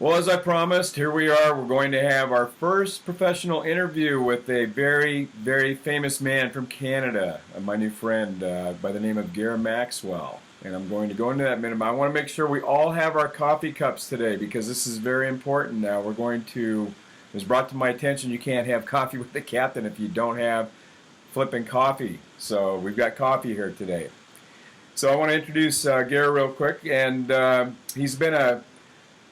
Well, as I promised, here we are. We're going to have our first professional interview with a very, very famous man from Canada, my new friend by the name of Gair Maxwell. And I'm going to go into that in a minute. But I want to make sure we all have our coffee cups today because this is very important now. We're going to, it was brought to my attention, you can't have coffee with the captain if you don't have flipping coffee. So we've got coffee here today. So I want to introduce Gair real quick. And he's been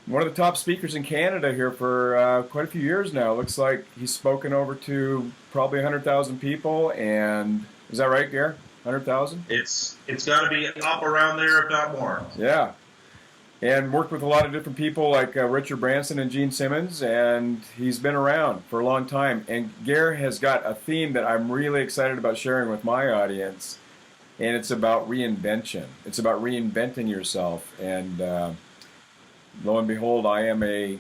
one of the top speakers in Canada here for quite a few years now. It looks like he's spoken over to probably 100,000 people. And is that right, Gair? 100,000? It's got to be up around there, if not more. Yeah. And worked with a lot of different people like Richard Branson and Gene Simmons. And he's been around for a long time. And Gair has got a theme that I'm really excited about sharing with my audience. And it's about reinvention. It's about reinventing yourself. And lo and behold, I am a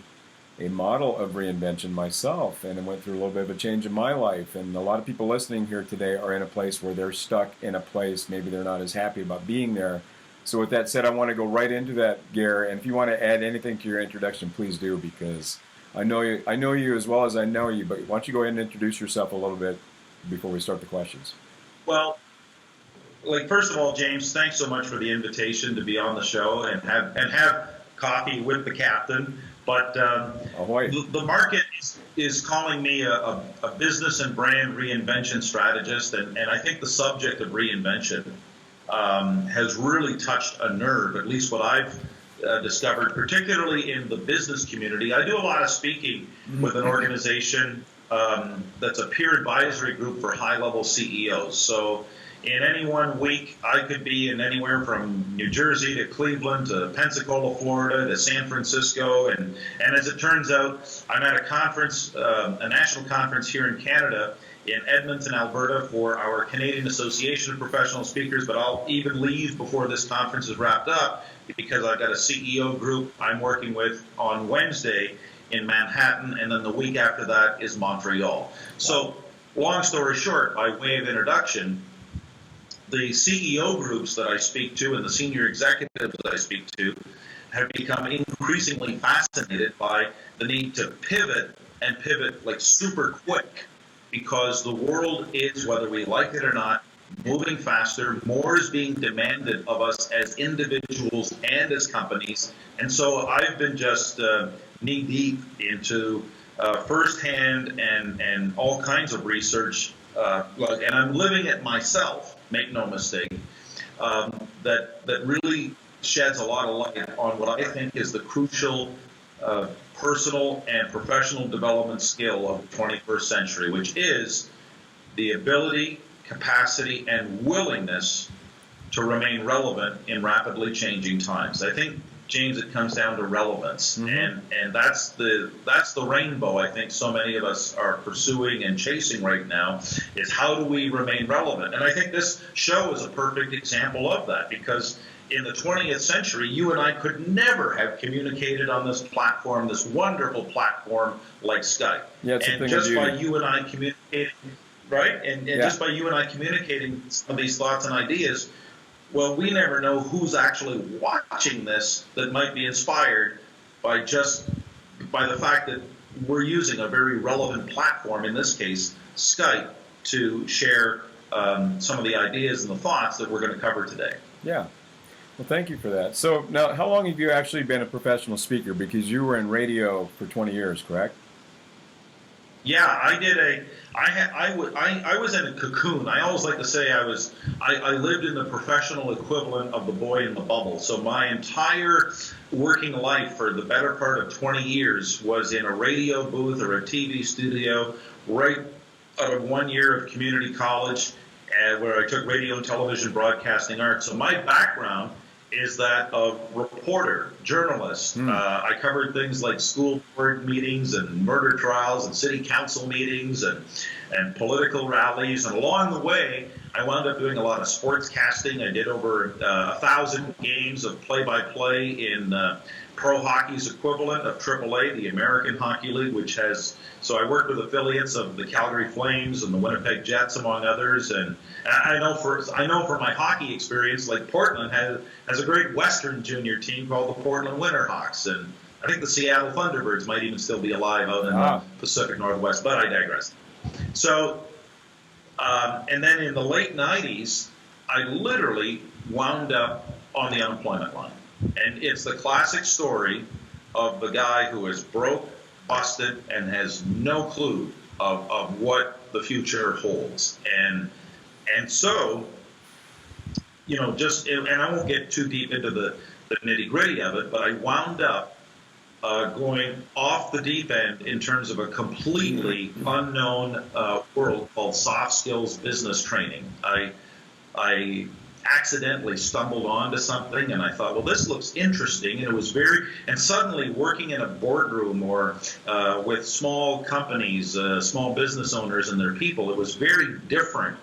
model of reinvention myself, and I went through a little bit of a change in my life. And a lot of people listening here today are in a place where they're stuck in a place, maybe they're not as happy about being there. So with that said, I want to go right into that, Gair. And if you want to add anything to your introduction, please do, because I know you as well as I know you. But why don't you go ahead and introduce yourself a little bit before we start the questions? Well, first of all, James, thanks so much for the invitation to be on the show and have coffee with the captain. But the market is calling me a business and brand reinvention strategist, and I think the subject of reinvention has really touched a nerve, at least what I've discovered, particularly in the business community. I do a lot of speaking with an organization that's a peer advisory group for high-level CEOs. So in any 1 week, I could be in anywhere from New Jersey to Cleveland to Pensacola, Florida to San Francisco. And as it turns out, I'm at a conference, a national conference here in Canada in Edmonton, Alberta for our Canadian Association of Professional Speakers. But I'll even leave before this conference is wrapped up because I've got a CEO group I'm working with on Wednesday in Manhattan. And then the week after that is Montreal. So long story short, by way of introduction, the CEO groups that I speak to and the senior executives that I speak to have become increasingly fascinated by the need to pivot and pivot like super quick, because the world is, whether we like it or not, moving faster. More is being demanded of us as individuals and as companies. And so I've been just knee deep into firsthand and all kinds of research, and I'm living it myself. Make no mistake, that really sheds a lot of light on what I think is the crucial personal and professional development skill of the 21st century, which is the ability, capacity, and willingness to remain relevant in rapidly changing times. I think, James, it comes down to relevance, and that's the rainbow I think so many of us are pursuing and chasing right now, is how do we remain relevant? And I think this show is a perfect example of that, because in the 20th century, you and I could never have communicated on this platform, this wonderful platform like Skype. Yeah, and just by you and I communicating, right? And just by you and I communicating some of these thoughts and ideas, well, we never know who's actually watching this that might be inspired by the fact that we're using a very relevant platform, in this case, Skype, to share some of the ideas and the thoughts that we're going to cover today. Yeah. Well, thank you for that. So now, how long have you actually been a professional speaker? Because you were in radio for 20 years, correct? Yeah, I was in a cocoon. I always like to say I lived in the professional equivalent of the boy in the bubble. So my entire working life for the better part of 20 years was in a radio booth or a TV studio, right out of 1 year of community college, where I took radio and television broadcasting arts. So my background is that of reporter, journalist. I covered things like school board meetings and murder trials and city council meetings and political rallies. And along the way, I wound up doing a lot of sports casting. I did over 1,000 games of play-by-play in pro hockey's equivalent of AAA, the American Hockey League, which has, so I worked with affiliates of the Calgary Flames and the Winnipeg Jets, among others. And I know for my hockey experience, like Portland has a great Western junior team called the Portland Winterhawks, and I think the Seattle Thunderbirds might even still be alive out in the Pacific Northwest, but I digress. So, and then in the late 90s, I literally wound up on the unemployment line. And it's the classic story of the guy who is broke, busted, and has no clue of what the future holds. And so, you know, and I won't get too deep into the nitty-gritty of it, but I wound up going off the deep end in terms of a completely unknown world called soft skills business training. I accidentally stumbled onto something, and I thought, well, this looks interesting, and it was and suddenly working in a boardroom or with small companies, small business owners and their people, it was very different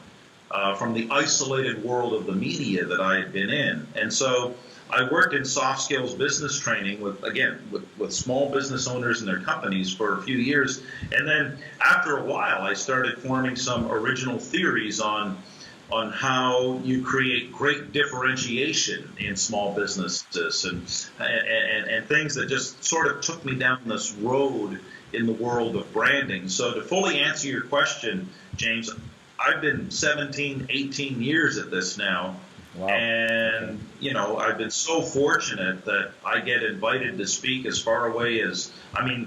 from the isolated world of the media that I had been in. And so I worked in soft skills business training with small business owners and their companies for a few years. And then after a while, I started forming some original theories on how you create great differentiation in small businesses and things that just sort of took me down this road in the world of branding. So to fully answer your question, James, I've been 17, 18 years at this now. Wow. And, you know, I've been so fortunate that I get invited to speak as far away as,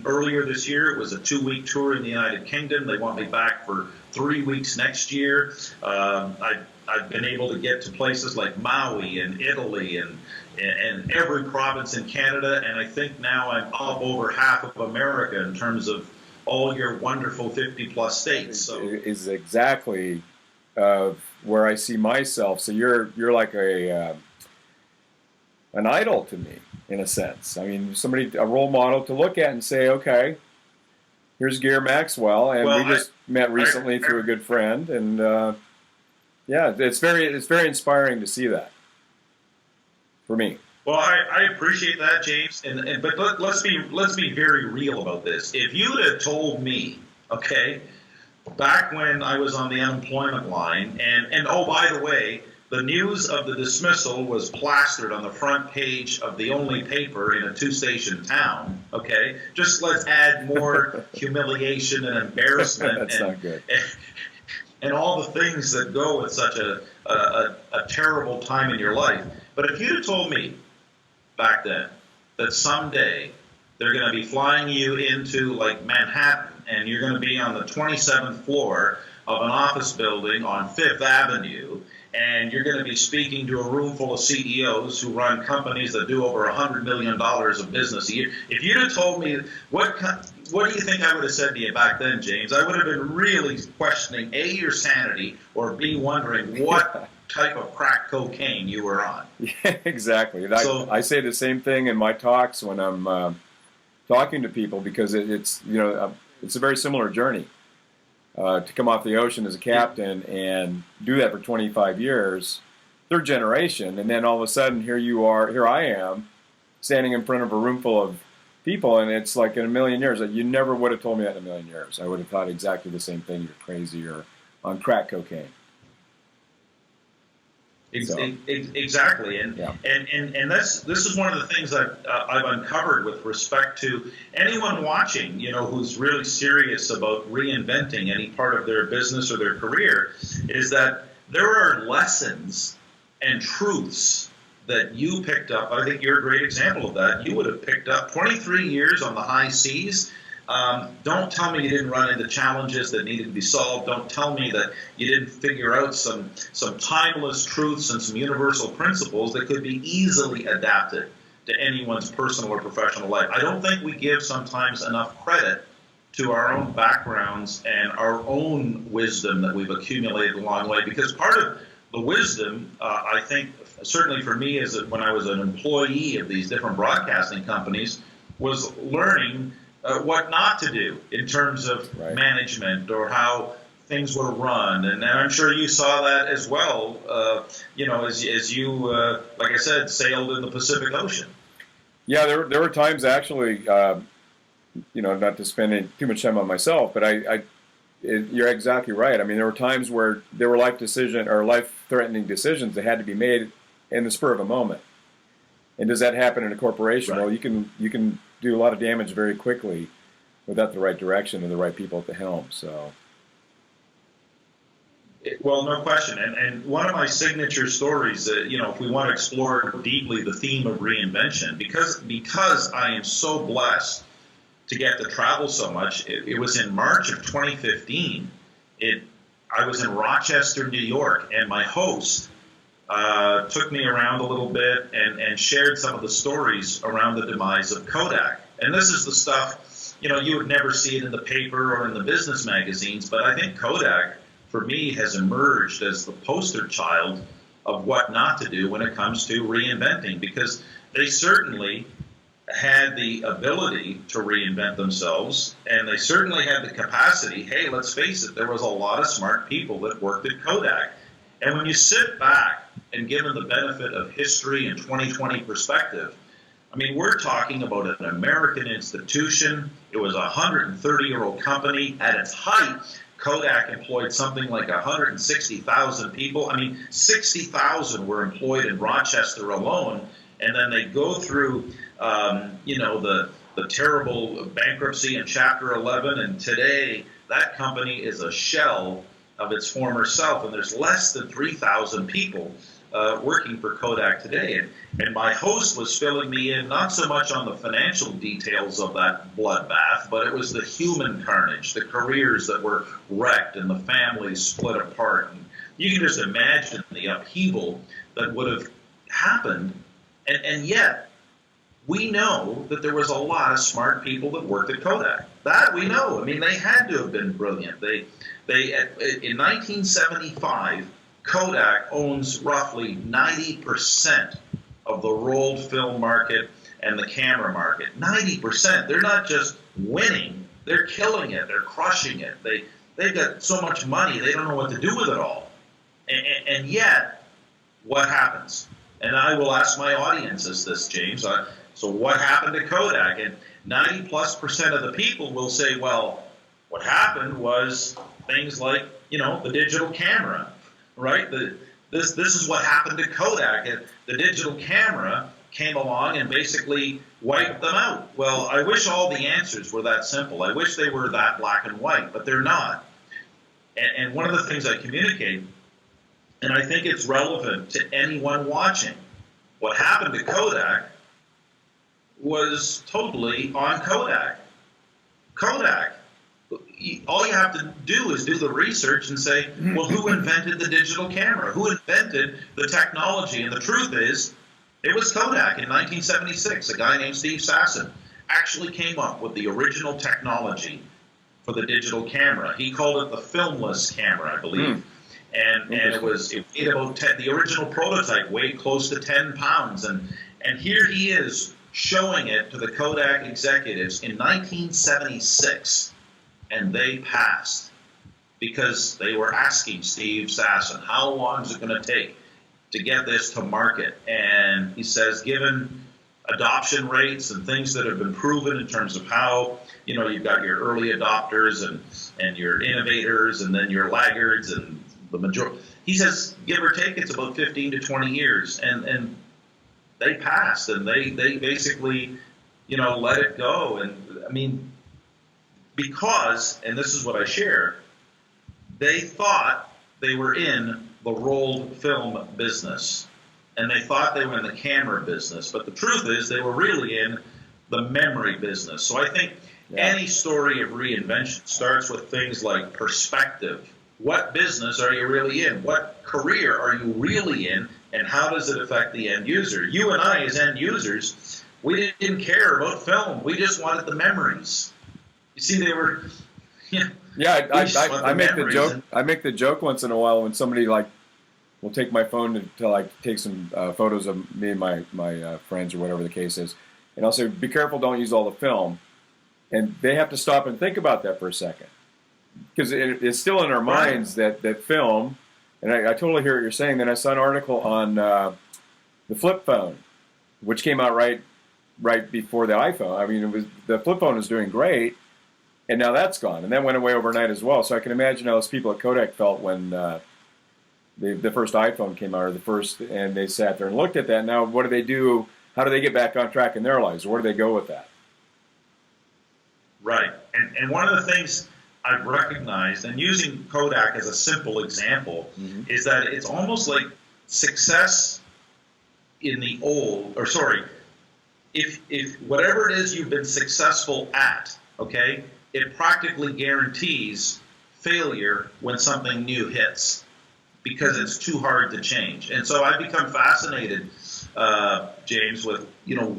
earlier this year, it was a 2-week tour in the United Kingdom. They want me back for 3 weeks next year. I've been able to get to places like Maui and Italy and every province in Canada. And I think now I'm up over half of America in terms of all your wonderful 50-plus states. So is exactly where I see myself. So you're like an idol to me, in a sense. I mean, a role model to look at and say, okay, here's Gair Maxwell, and we just met recently through a good friend, and yeah, it's very inspiring to see that for me. Well, I appreciate that, James, but let's be very real about this. If you'd have told me, okay, back when I was on the unemployment line, and oh, by the way, the news of the dismissal was plastered on the front page of the only paper in a 2-station town, okay? Just let's add more humiliation and embarrassment. That's not good. And all the things that go with such a terrible time in your life. But if you'd have told me back then that someday they're going to be flying you into like Manhattan and you're going to be on the 27th floor of an office building on 5th Avenue, and you're going to be speaking to a room full of CEOs who run companies that do over $100 million of business a year. If you'd have told me, what do you think I would have said to you back then, James? I would have been really questioning, A, your sanity, or B, wondering what type of crack cocaine you were on. Yeah, exactly. And I say the same thing in my talks when I'm talking to people, because it's a very similar journey. To come off the ocean as a captain and do that for 25 years, third generation, and then all of a sudden here I am, standing in front of a room full of people, and it's like in a million years, you never would have told me that in a million years. I would have thought exactly the same thing. You're crazy or on crack cocaine. Exactly, and this is one of the things that I've uncovered with respect to anyone watching, who's really serious about reinventing any part of their business or their career, is that there are lessons and truths that you picked up. I think you're a great example of that. You would have picked up 23 years on the high seas. Don't tell me you didn't run into challenges that needed to be solved. Don't tell me that you didn't figure out some timeless truths and some universal principles that could be easily adapted to anyone's personal or professional life. I don't think we give sometimes enough credit to our own backgrounds and our own wisdom that we've accumulated along the way, because part of the wisdom, I think, certainly for me, is that when I was an employee of these different broadcasting companies, was learning what not to do in terms of management or how things were run. And I'm sure you saw that as well, as you, like I said, sailed in the Pacific Ocean. Yeah, there were times actually, not to spend too much time on myself, but you're exactly right. I mean, there were times where there were life-threatening decisions that had to be made in the spur of a moment. And does that happen in a corporation? Well, you can do a lot of damage very quickly without the right direction and the right people at the helm. So. Well, no question. And one of my signature stories, if we want to explore deeply the theme of reinvention, because I am so blessed to get to travel so much, it was in March of 2015. I was in Rochester, New York, and my host took me around a little bit and shared some of the stories around the demise of Kodak. And this is the stuff, you would never see it in the paper or in the business magazines, but I think Kodak, for me, has emerged as the poster child of what not to do when it comes to reinventing, because they certainly had the ability to reinvent themselves, and they certainly had the capacity. Hey, let's face it, there was a lot of smart people that worked at Kodak. And when you sit back and give them the benefit of history and 2020 perspective, I mean, we're talking about an American institution. It was a 130-year-old company. At its height, Kodak employed something like 160,000 people. I mean, 60,000 were employed in Rochester alone, and then they go through, the terrible bankruptcy in Chapter 11, and today that company is a shell of its former self, and there's less than 3,000 people working for Kodak today. And my host was filling me in not so much on the financial details of that bloodbath, but it was the human carnage, the careers that were wrecked and the families split apart. And you can just imagine the upheaval that would have happened. And yet, we know that there was a lot of smart people that worked at Kodak. That we know. I mean, they had to have been brilliant. In 1975, Kodak owns roughly 90% of the rolled film market and the camera market. 90%. They're not just winning, they're killing it, they're crushing it. They've got so much money, they don't know what to do with it all. And yet, what happens? And I will ask my audiences this, James. So what happened to Kodak? And 90+% of the people will say, well, what happened was things like, the digital camera. Right? This is what happened to Kodak. The digital camera came along and basically wiped them out. Well, I wish all the answers were that simple. I wish they were that black and white, but they're not. And one of the things I communicate, and I think it's relevant to anyone watching, what happened to Kodak was totally on Kodak. Kodak. All you have to do is do the research and say, well, who invented the digital camera? Who invented the technology? And the truth is, it was Kodak in 1976. A guy named Steve Sasson actually came up with the original technology for the digital camera. He called it the filmless camera, I believe. And it weighed about 10, the original prototype weighed close to 10 pounds. And here he is showing it to the Kodak executives in 1976. And they passed because they were asking Steve Sasson, how long is it going to take to get this to market? And he says, given adoption rates and things that have been proven in terms of how, you've got your early adopters and your innovators and then your laggards and the majority. He says, give or take, it's about 15 to 20 years. And they passed and they basically, let it go. And I mean, because, and this is what I share, they thought they were in the rolled film business, and they thought they were in the camera business, but the truth is they were really in the memory business. So I think any story of reinvention starts with things like perspective. What business are you really in? What career are you really in? And how does it affect the end user? You and I, as end users, we didn't care about film. We just wanted the memories. You see, they were. I make the joke. I make the joke once in a while when somebody will take my phone to take some photos of me and my friends or whatever the case is, and I'll say, "Be careful, don't use all the film," and they have to stop and think about that for a second because it's still in our minds that film. And I totally hear what you're saying. Then I saw an article on the flip phone, which came out right before the iPhone. I mean, the flip phone was doing great. And now that's gone, and that went away overnight as well. So I can imagine how those people at Kodak felt when the first iPhone came out, and they sat there and looked at that. Now, what do they do? How do they get back on track in their lives? Where do they go with that? Right. And one of the things I've recognized, and using Kodak as a simple example, is that it's almost like success in the if whatever it is you've been successful at, okay, it practically guarantees failure when something new hits, because it's too hard to change. And so I've become fascinated, James, with,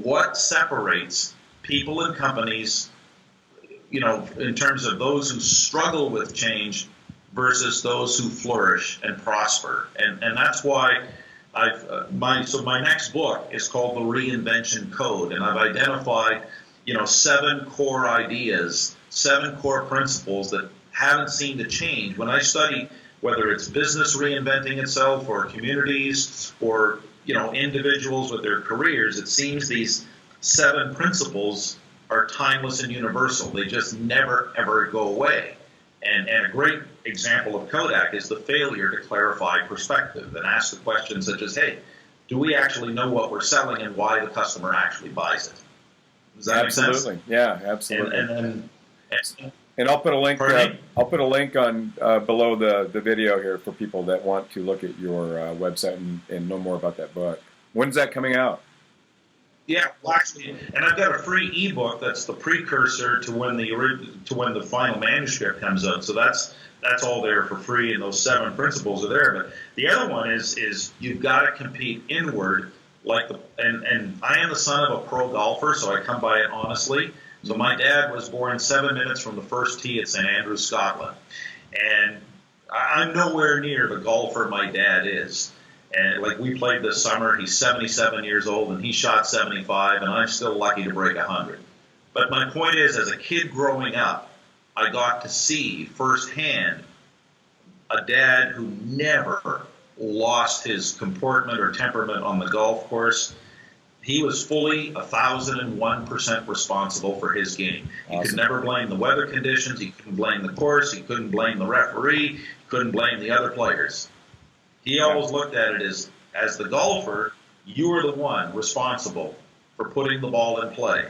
what separates people and companies, in terms of those who struggle with change versus those who flourish and prosper. And that's why my next book is called The Reinvention Code, and I've identified, 7 core ideas, 7 core principles that haven't seemed to change. When I study whether it's business reinventing itself or communities or, individuals with their careers, it seems these 7 principles are timeless and universal. They just never, ever go away. And a great example of Kodak is the failure to clarify perspective and ask the questions such as, hey, do we actually know what we're selling and why the customer actually buys it? Does that make sense? Absolutely. Yeah, absolutely. And I'll put a link. I'll put a link on below the video here for people that want to look at your website and know more about that book. When's that coming out? Yeah, well, actually, and I've got a free ebook that's the precursor to when the final manuscript comes out. So that's all there for free, and those 7 principles are there. But the other one is you've got to compete inward, and I am the son of a pro golfer, so I come by it honestly. So my dad was born 7 minutes from the first tee at St Andrews, Scotland, and I'm nowhere near the golfer my dad is. And we played this summer, he's 77 years old, and he shot 75, and I'm still lucky to break 100. But my point is, as a kid growing up, I got to see firsthand a dad who never lost his comportment or temperament on the golf course. He was fully 1,001% responsible for his game. He could never blame the weather conditions, he couldn't blame the course, he couldn't blame the referee, he couldn't blame the other players. He always looked at it as the golfer, you are the one responsible for putting the ball in play.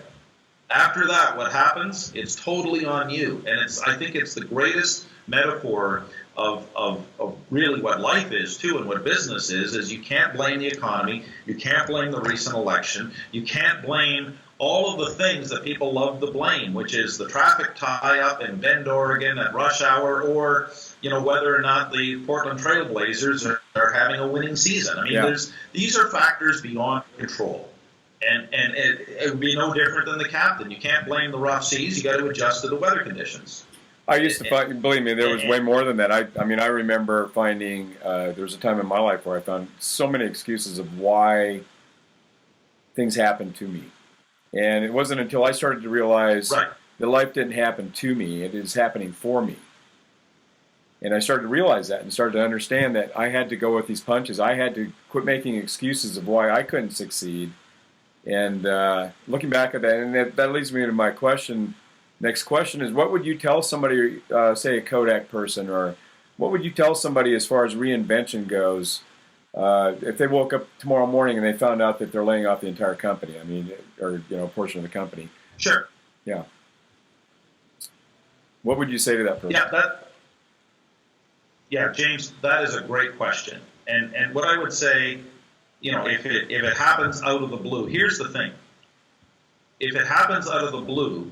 After that, what happens? It's totally on you. And I think it's the greatest metaphor of really what life is, too, and what business is you can't blame the economy, you can't blame the recent election, you can't blame all of the things that people love to blame, which is the traffic tie-up in Bend, Oregon at rush hour, or whether or not the Portland Trail Blazers are having a winning season. I mean, these are factors beyond control. And it would be no different than the captain. You can't blame the rough seas. You got to adjust to the weather conditions. I used to find, believe me, there was way more than that. I mean, I remember finding, there was a time in my life where I found so many excuses of why things happened to me. And it wasn't until I started to realize that life didn't happen to me, it is happening for me. And I started to realize that and started to understand that I had to go with these punches. I had to quit making excuses of why I couldn't succeed. And looking back at that, and that leads me to my question. Next question is, what would you tell somebody, say a Kodak person, or what would you tell somebody as far as reinvention goes, if they woke up tomorrow morning and they found out that they're laying off the entire company? I mean, or a portion of the company. Sure. Yeah. What would you say to that person? Yeah, James, that is a great question. And what I would say, if it happens out of the blue, here's the thing. If it happens out of the blue,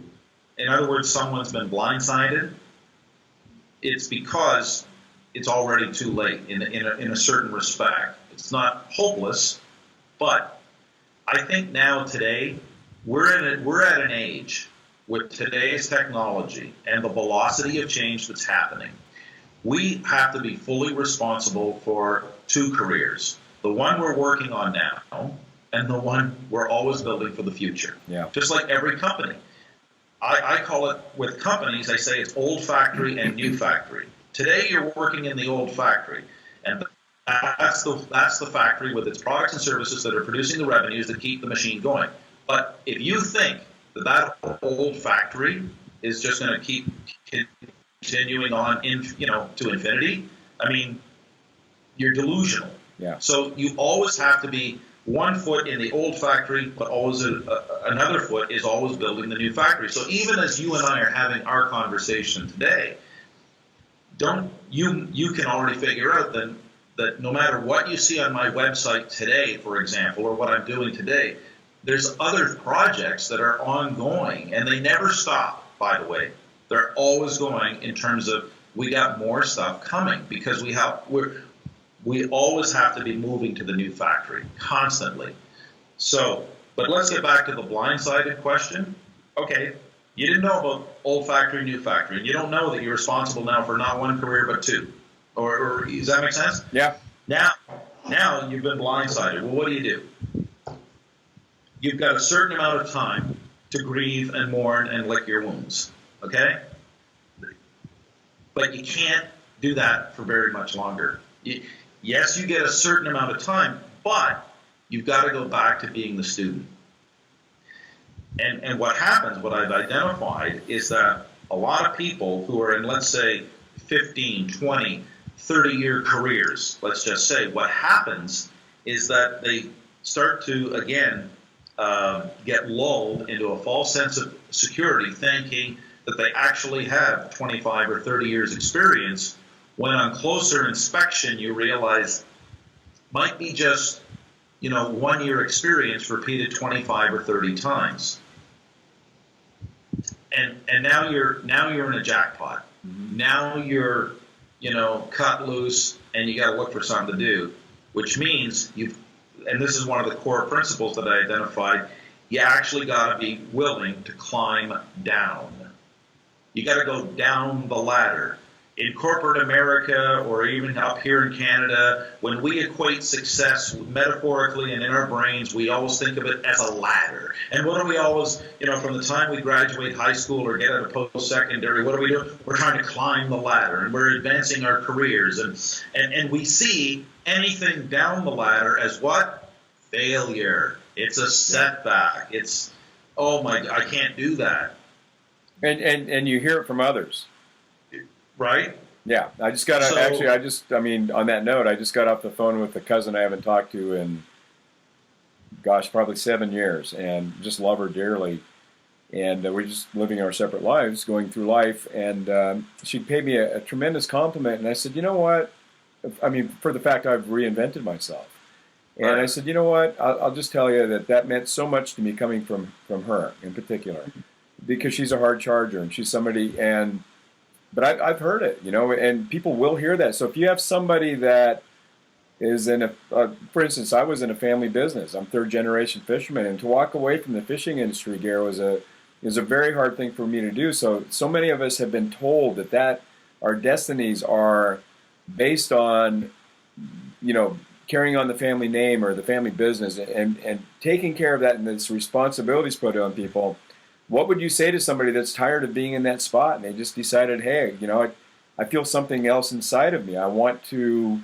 in other words, someone's been blindsided, it's because it's already too late in a certain respect. It's not hopeless, but I think now today we're at an age with today's technology and the velocity of change that's happening. We have to be fully responsible for 2 careers. The one we're working on now and the one we're always building for the future. Yeah. Just like every company. I call it, with companies, I say it's old factory and new factory. Today you're working in the old factory, and that's the factory with its products and services that are producing the revenues that keep the machine going. But if you think that old factory is just going to keep continuing on to infinity, I mean, you're delusional. Yeah. So you always have to be one foot in the old factory, but always another foot is always building the new factory. So even as you and I are having our conversation today, you can already figure out then that no matter what you see on my website today, for example, or what I'm doing today, there's other projects that are ongoing, and they never stop, by the way. They're always going in terms of we got more stuff coming because we always have to be moving to the new factory constantly. So, but let's get back to the blindsided question. Okay, you didn't know about old factory, new factory, and you don't know that you're responsible now for not one career but two. Or does that make sense? Yeah. Now you've been blindsided. Well, what do? You've got a certain amount of time to grieve and mourn and lick your wounds. Okay? But you can't do that for very much longer. Yes, you get a certain amount of time, but you've got to go back to being the student. And what happens, what I've identified, is that a lot of people who are in, let's say, 15, 20, 30-year careers, let's just say, what happens is that they start to, again, get lulled into a false sense of security, thinking that they actually have 25 or 30 years experience, when on closer inspection you realize might be just 1 year experience repeated 25 or 30 times. And now you're in a jackpot. Mm-hmm. Now you're cut loose and you got to look for something to do, which means and this is one of the core principles that I identified, you actually got to be willing to climb down. You got to go down the ladder. In corporate America, or even up here in Canada, when we equate success metaphorically and in our brains, we always think of it as a ladder. And what do we always, from the time we graduate high school or get out of post-secondary, what do we do? We're trying to climb the ladder, and we're advancing our careers. And we see anything down the ladder as what? Failure. It's a setback. It's, I can't do that. And you hear it from others. Right? Yeah. I just got on that note, I just got off the phone with a cousin I haven't talked to in, probably 7 years, and just love her dearly. And we're just living our separate lives, going through life. And she paid me a tremendous compliment. And I said, you know what? For the fact I've reinvented myself. And I said, you know what? I'll just tell you that meant so much to me coming from her in particular, because she's a hard charger and she's somebody, but I've heard it, and people will hear that. So if you have somebody that is in for instance, I was in a family business. I'm third generation fisherman, and to walk away from the fishing industry, Gair, is a very hard thing for me to do. So many of us have been told that our destinies are based on, carrying on the family name or the family business, and taking care of that, and this responsibilities put on people. What would you say to somebody that's tired of being in that spot and they just decided, hey, I feel something else inside of me. I want to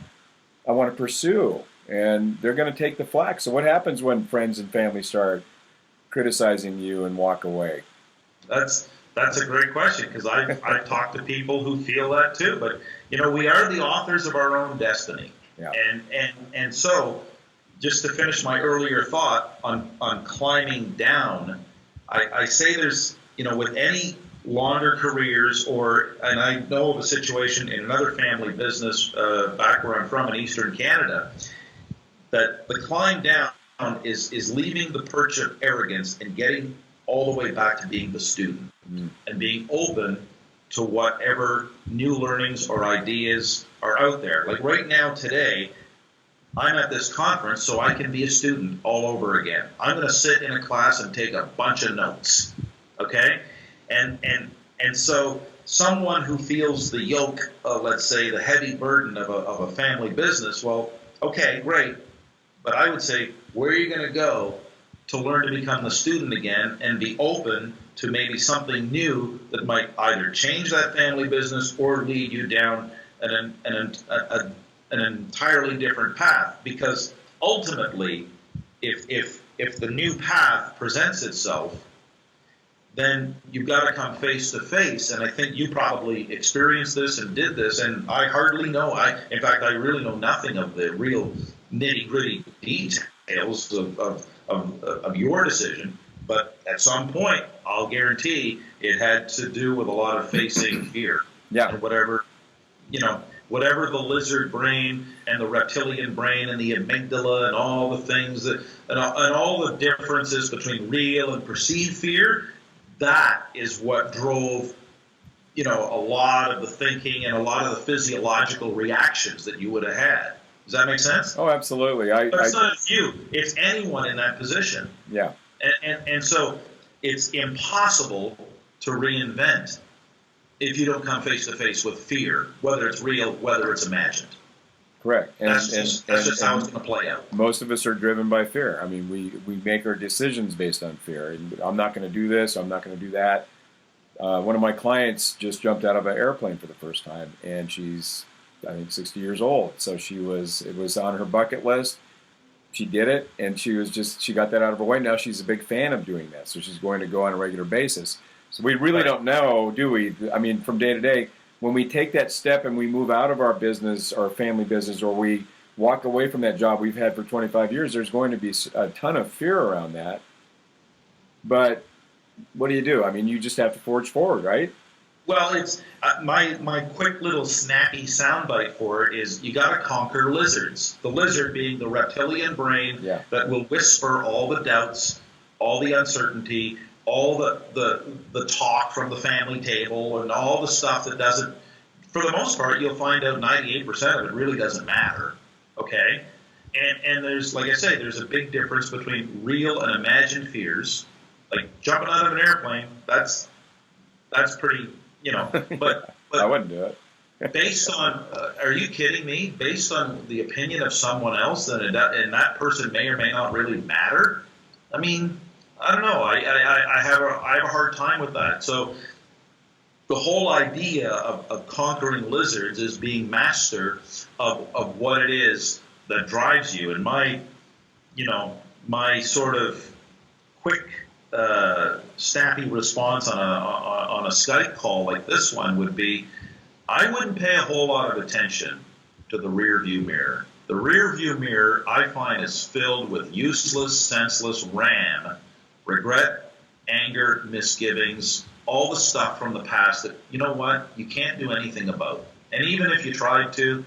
pursue, and they're going to take the flack. So what happens when friends and family start criticizing you and walk away? That's a great question, because I've talked to people who feel that too. But we are the authors of our own destiny. Yeah. And so, just to finish my earlier thought on climbing down, I say there's, with any longer careers, and I know of a situation in another family business back where I'm from in Eastern Canada, that the climb down is leaving the perch of arrogance and getting all the way back to being the student, and being open to whatever new learnings or ideas are out there. Like right now, today, I'm at this conference so I can be a student all over again. I'm going to sit in a class and take a bunch of notes, okay? And so someone who feels the yoke of, let's say, the heavy burden of a family business, well, okay, great. But I would say, where are you going to go to learn to become the student again and be open to maybe something new that might either change that family business or lead you down an entirely different path? Because ultimately, if the new path presents itself, then you've got to come face to face. And I think you probably experienced this and did this, and I hardly know. In fact, I really know nothing of the real nitty-gritty details details of your decision, but at some point, I'll guarantee it had to do with a lot of facing fear. Yeah. And whatever the lizard brain and the reptilian brain and the amygdala and all the things and all the differences between real and perceived fear, that is what drove, a lot of the thinking and a lot of the physiological reactions that you would have had. Does that make sense? Oh, absolutely. But it's not you. It's anyone in that position. Yeah. And so it's impossible to reinvent if you don't come face to face with fear, whether it's real, whether it's imagined. Correct. That's just how it's going to play out. Most of us are driven by fear. I mean, we make our decisions based on fear. I'm not going to do this. I'm not going to do that. One of my clients just jumped out of an airplane for the first time, and she's, I think, 60 years old. So it was on her bucket list. She did it, and she got that out of her way. Now she's a big fan of doing that, so she's going to go on a regular basis. So we really don't know, do we? I mean, from day to day, when we take that step and we move out of our business, our family business, or we walk away from that job we've had for 25 years, there's going to be a ton of fear around that. But what do? I mean, you just have to forge forward, right? Well, it's my quick little snappy soundbite for it is you got to conquer lizards. The lizard being the reptilian brain that will whisper all the doubts, all the uncertainty, all the talk from the family table, and all the stuff that doesn't. For the most part, you'll find out 98% of it really doesn't matter. Okay, and there's, like I say, there's a big difference between real and imagined fears. Like jumping out of an airplane, that's pretty. But I wouldn't do it. Based on, are you kidding me? Based on the opinion of someone else, and that person may or may not really matter. I mean, I don't know. I have a hard time with that. So the whole idea of conquering lizards is being master of what it is that drives you. And my sort of quick snappy response on a Skype call like this one would be, I wouldn't pay a whole lot of attention to the rear view mirror. The rear view mirror, I find, is filled with useless, senseless regret, anger, misgivings, all the stuff from the past that, you know what, you can't do anything about. And even if you tried to,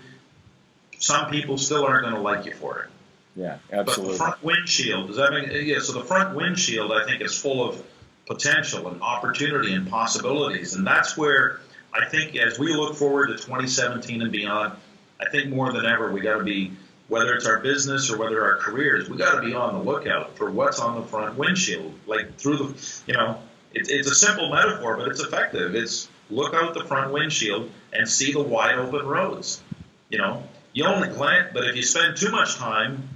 some people still aren't going to like you for it. Yeah, absolutely. But the front windshield, does that make? Yeah. So the front windshield, I think, is full of potential and opportunity and possibilities, and that's where I think, as we look forward to 2017 and beyond, I think more than ever we got to be, whether it's our business or whether our careers, we got to be on the lookout for what's on the front windshield. Like through the, it's a simple metaphor, but it's effective. It's look out the front windshield and see the wide open roads. You only glance, but if you spend too much time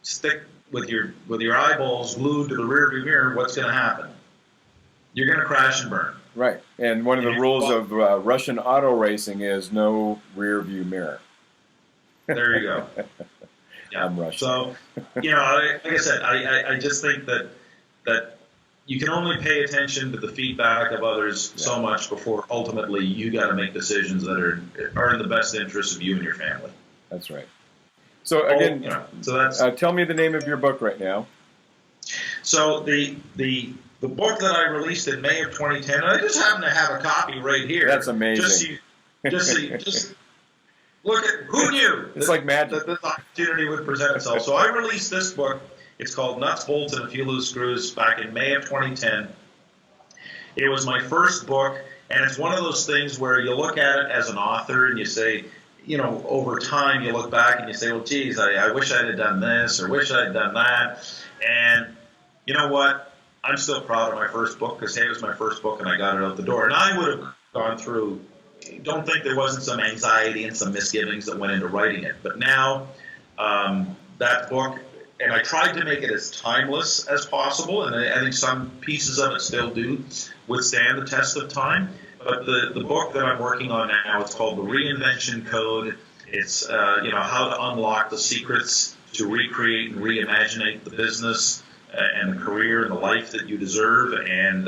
stick with your eyeballs glued to the rearview mirror, what's going to happen? You're going to crash and burn. Right. And one of the rules of Russian auto racing is no rear view mirror. There you go. Yeah. I'm Russian. So, like I said, I just think that you can only pay attention to the feedback of others so much before ultimately you got to make decisions that are in the best interest of you and your family. That's right. So again, tell me the name of your book right now. So the book that I released in May of 2010, I just happen to have a copy right here. That's amazing. Just look at, who knew? It's like magic. That this opportunity would present itself. So I released this book. It's called Nuts, Bolts, and a Few Loose Screws back in May of 2010. It was my first book, and it's one of those things where you look at it as an author and you say, over time you look back and you say, well, geez, I wish I'd have done this or wish I'd done that. And you know what? I'm still proud of my first book because, hey, it was my first book and I got it out the door. And I would have gone through, don't think there wasn't some anxiety and some misgivings that went into writing it. But now that book, and I tried to make it as timeless as possible, and I think some pieces of it still do withstand the test of time. But the book that I'm working on now, it's called The Reinvention Code. It's how to unlock the secrets to recreate and reimagine the business and the career and the life that you deserve. And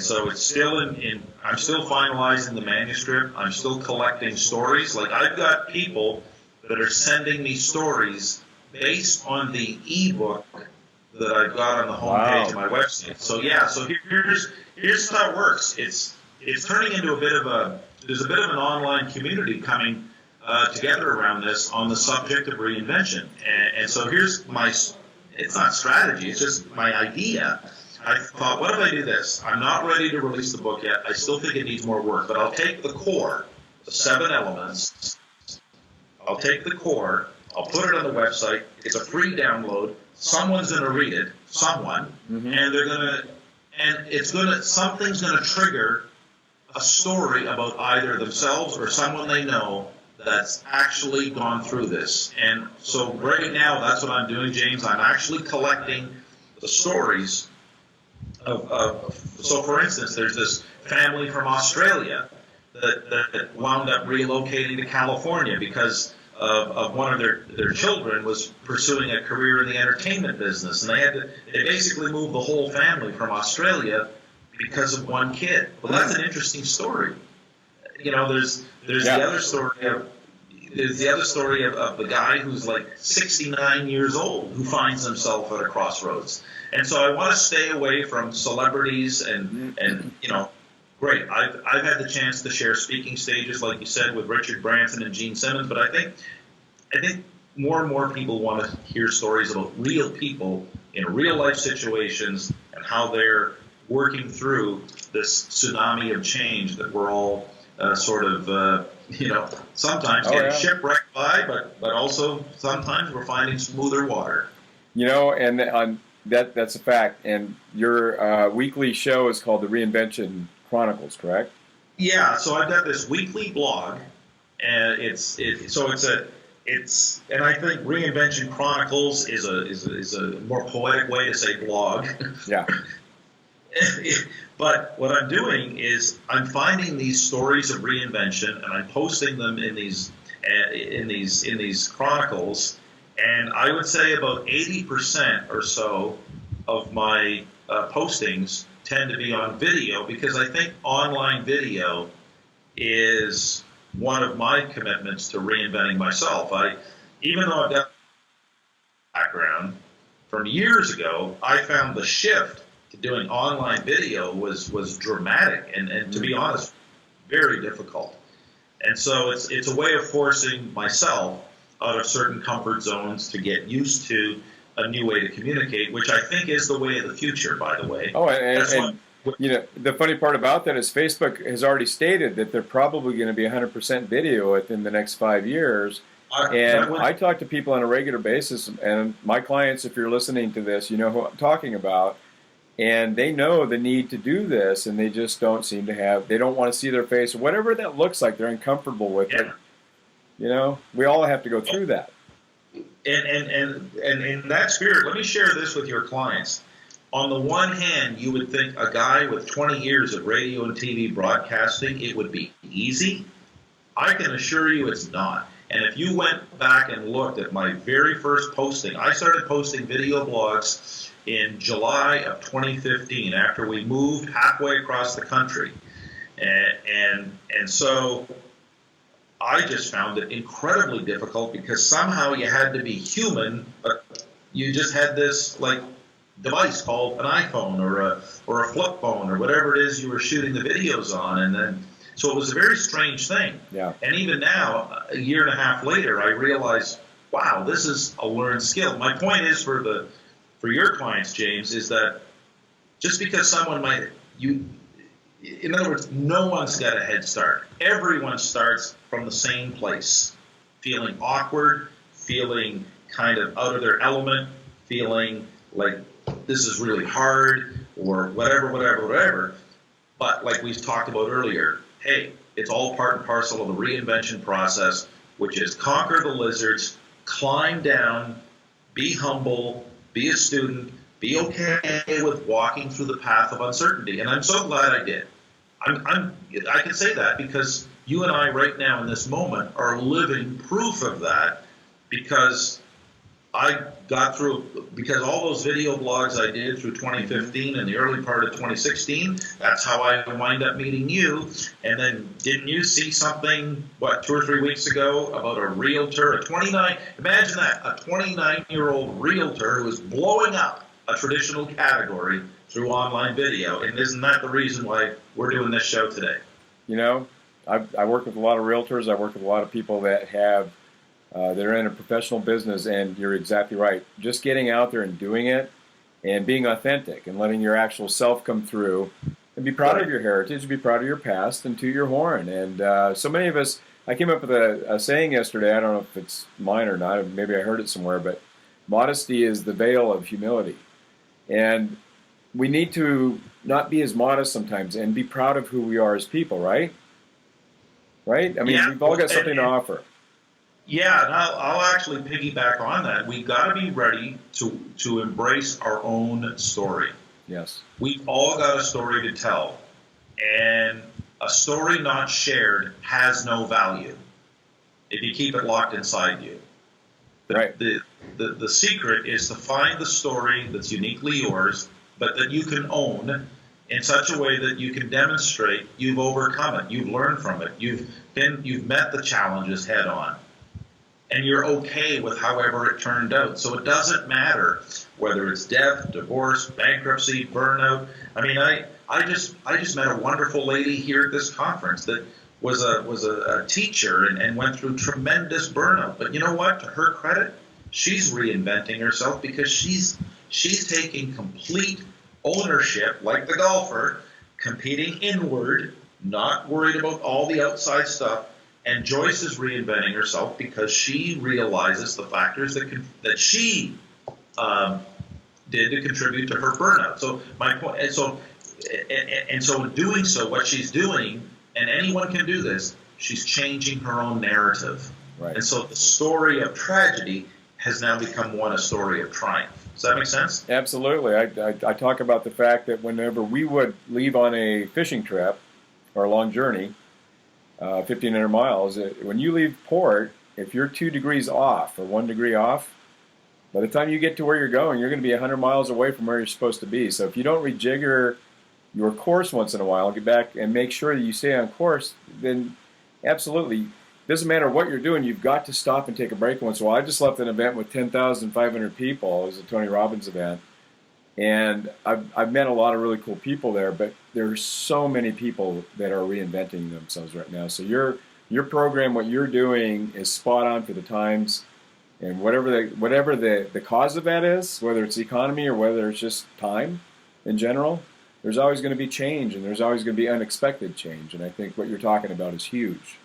so it's still I'm still finalizing the manuscript. I'm still collecting stories. Like, I've got people that are sending me stories based on the ebook that I've got on the homepage of my website. So here's how it works. It's turning into there's a bit of an online community coming together around this on the subject of reinvention. And so here's it's not strategy, it's just my idea. I thought, what if I do this? I'm not ready to release the book yet. I still think it needs more work, but I'll take the core, the 7 elements. I'll take the core, I'll put it on the website. It's a free download. Someone's going to read it, and something's going to trigger a story about either themselves or someone they know that's actually gone through this. And so right now, that's what I'm doing, James. I'm actually collecting the stories so for instance, there's this family from Australia that wound up relocating to California because of one of their children was pursuing a career in the entertainment business, and they basically moved the whole family from Australia because of one kid. Well, that's an interesting story. There's the other story of the guy who's like 69 years old who finds himself at a crossroads. And so I want to stay away from celebrities and great. I've had the chance to share speaking stages, like you said, with Richard Branson and Gene Simmons, but I think more and more people want to hear stories about real people in real life situations and how they're working through this tsunami of change that we're all sometimes getting shipwrecked by, but also sometimes we're finding smoother water. And that's a fact. And your weekly show is called the Reinvention Chronicles, correct? Yeah. So I've got this weekly blog, and and I think Reinvention Chronicles is a more poetic way to say blog. Yeah. But what I'm doing is I'm finding these stories of reinvention and I'm posting them in these chronicles, and I would say about 80% or so of my postings tend to be on video, because I think online video is one of my commitments to reinventing myself. Even though I've got a background from years ago, I found the shift to doing online video was dramatic and to be honest, very difficult. And so it's a way of forcing myself out of certain comfort zones to get used to a new way to communicate, which I think is the way of the future, by the way. Oh, and the funny part about that is Facebook has already stated that they're probably going to be 100% video within the next 5 years. I talk to people on a regular basis, and my clients, if you're listening to this, you know who I'm talking about. And they know the need to do this, and they just don't seem to they don't want to see their face, or whatever that looks like. They're uncomfortable with it. We all have to go through that. And in that spirit, let me share this with your clients. On the one hand, you would think a guy with 20 years of radio and TV broadcasting, it would be easy. I can assure you it's not. And if you went back and looked at my very first posting, I started posting video blogs in July of 2015 after we moved halfway across the country. And so I just found it incredibly difficult because somehow you had to be human, but you just had this device called an iPhone or a flip phone or whatever it is you were shooting the videos on, and then so it was a very strange thing. Yeah. And even now, a year and a half later, I realized, wow, this is a learned skill. My point is for your clients, James, is that just because someone in other words, no one's got a head start. Everyone starts from the same place, feeling awkward, feeling kind of out of their element, feeling like this is really hard or whatever. But like we talked about earlier, hey, it's all part and parcel of the reinvention process, which is conquer the lizards, climb down, be humble, be a student, be okay with walking through the path of uncertainty. And I'm so glad I did. I can say that because you and I right now in this moment are living proof of that, because I got through, because all those video blogs I did through 2015 and the early part of 2016, that's how I wind up meeting you. And then didn't you see something, 2 or 3 weeks ago about a realtor, imagine that, a 29-year-old realtor who is blowing up a traditional category through online video. And isn't that the reason why we're doing this show today? You know, I work with a lot of realtors. I work with a lot of people that have they're in a professional business, and you're exactly right. Just getting out there and doing it and being authentic and letting your actual self come through and be proud of your heritage, be proud of your past, and toot your horn. And so many of us, I came up with a saying yesterday. I don't know if it's mine or not. Maybe I heard it somewhere, but modesty is the veil of humility. And we need to not be as modest sometimes and be proud of who we are as people, right? Right? I mean, we've all got something to offer. Yeah, and I'll actually piggyback on that. We've got to be ready to embrace our own story. Yes. We've all got a story to tell. And a story not shared has no value if you keep it locked inside you. Right. The secret is to find the story that's uniquely yours, but that you can own in such a way that you can demonstrate you've overcome it, you've learned from it, you've met the challenges head on. And you're okay with however it turned out. So it doesn't matter whether it's death, divorce, bankruptcy, burnout. I mean, I just met a wonderful lady here at this conference that was a teacher and went through tremendous burnout. But you know what? To her credit, she's reinventing herself because she's taking complete ownership, like the golfer, competing inward, not worried about all the outside stuff. And Joyce is reinventing herself because she realizes the factors that she did to contribute to her burnout. So my point, and so in doing so, what she's doing, and anyone can do this, she's changing her own narrative. Right. And so the story of tragedy has now become a story of triumph. Does that make sense? Absolutely. I talk about the fact that whenever we would leave on a fishing trip or a long journey, 1,500 miles, when you leave port, if you're 2 degrees off or 1 degree off, by the time you get to where you're going, you're going to be 100 miles away from where you're supposed to be. So if you don't rejigger your course once in a while, get back and make sure that you stay on course, then absolutely, doesn't matter what you're doing, you've got to stop and take a break once in a while. I just left an event with 10,500 people. It was a Tony Robbins event. And I've met a lot of really cool people there, but there's so many people that are reinventing themselves right now. So your program, what you're doing, is spot on for the times, and whatever the cause of that is, whether it's the economy or whether it's just time in general, there's always going to be change, and there's always going to be unexpected change. And I think what you're talking about is huge.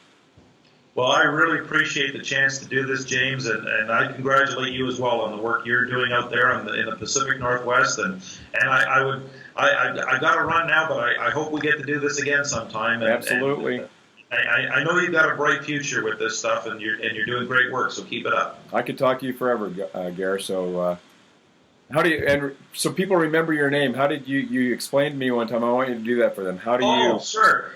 Well, I really appreciate the chance to do this, James, and I congratulate you as well on the work you're doing out there in the Pacific Northwest. And I got to run now, but I hope we get to do this again sometime. Absolutely. And I know you've got a bright future with this stuff, and you're doing great work. So keep it up. I could talk to you forever, Gair. So so people remember your name? How did you explain to me one time? I want you to do that for them. How do you? Oh, sure.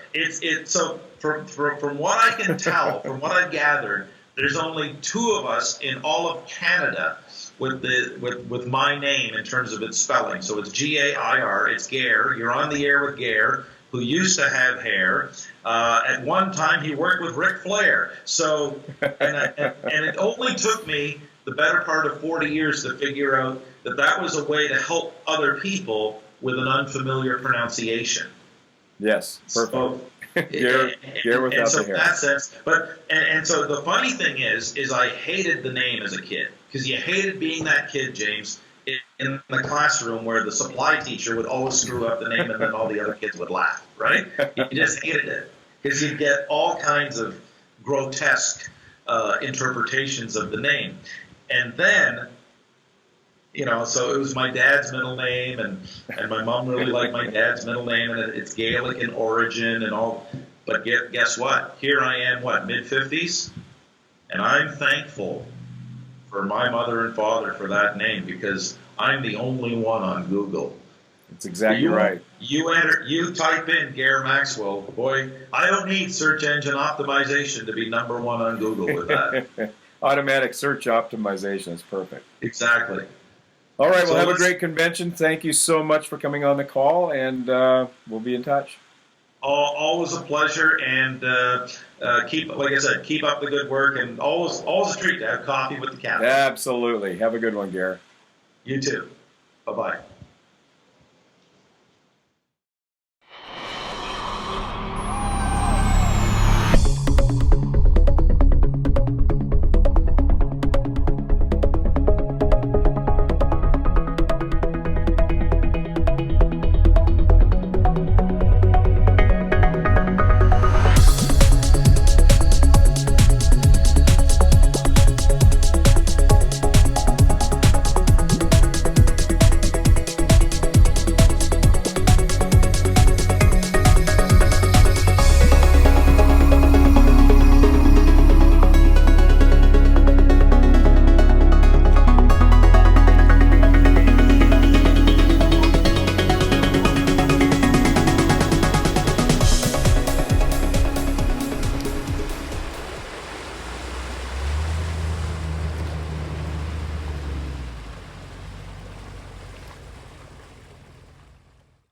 So from what I can tell, from what I've gathered, there's only 2 of us in all of Canada with my name in terms of its spelling. So it's Gair. It's Gair. You're on the air with Gair, who used to have hair. At one time, he worked with Ric Flair. So and it only took me the better part of 40 years to figure out that was a way to help other people with an unfamiliar pronunciation. Yes, perfect. So, Gair without so the hair. in that sense, and so the funny thing is I hated the name as a kid, because you hated being that kid, James, in the classroom where the supply teacher would always screw up the name and then all the other kids would laugh, right? You just hated it because you'd get all kinds of grotesque interpretations of the name. And then, so it was my dad's middle name, and my mom really liked my dad's middle name, and it's Gaelic in origin and all. But guess what? Here I am, mid-50s? And I'm thankful for my mother and father for that name, because I'm the only one on Google. That's exactly right. You type in Gair Maxwell, boy, I don't need search engine optimization to be #1 on Google with that. automatic search optimization is perfect. Exactly. All right, well, have a great convention. Thank you so much for coming on the call, and we'll be in touch. Always a pleasure, and like I said, keep up the good work, and always a treat to have coffee with the captain. Absolutely. Have a good one, Gair. You too. Bye-bye.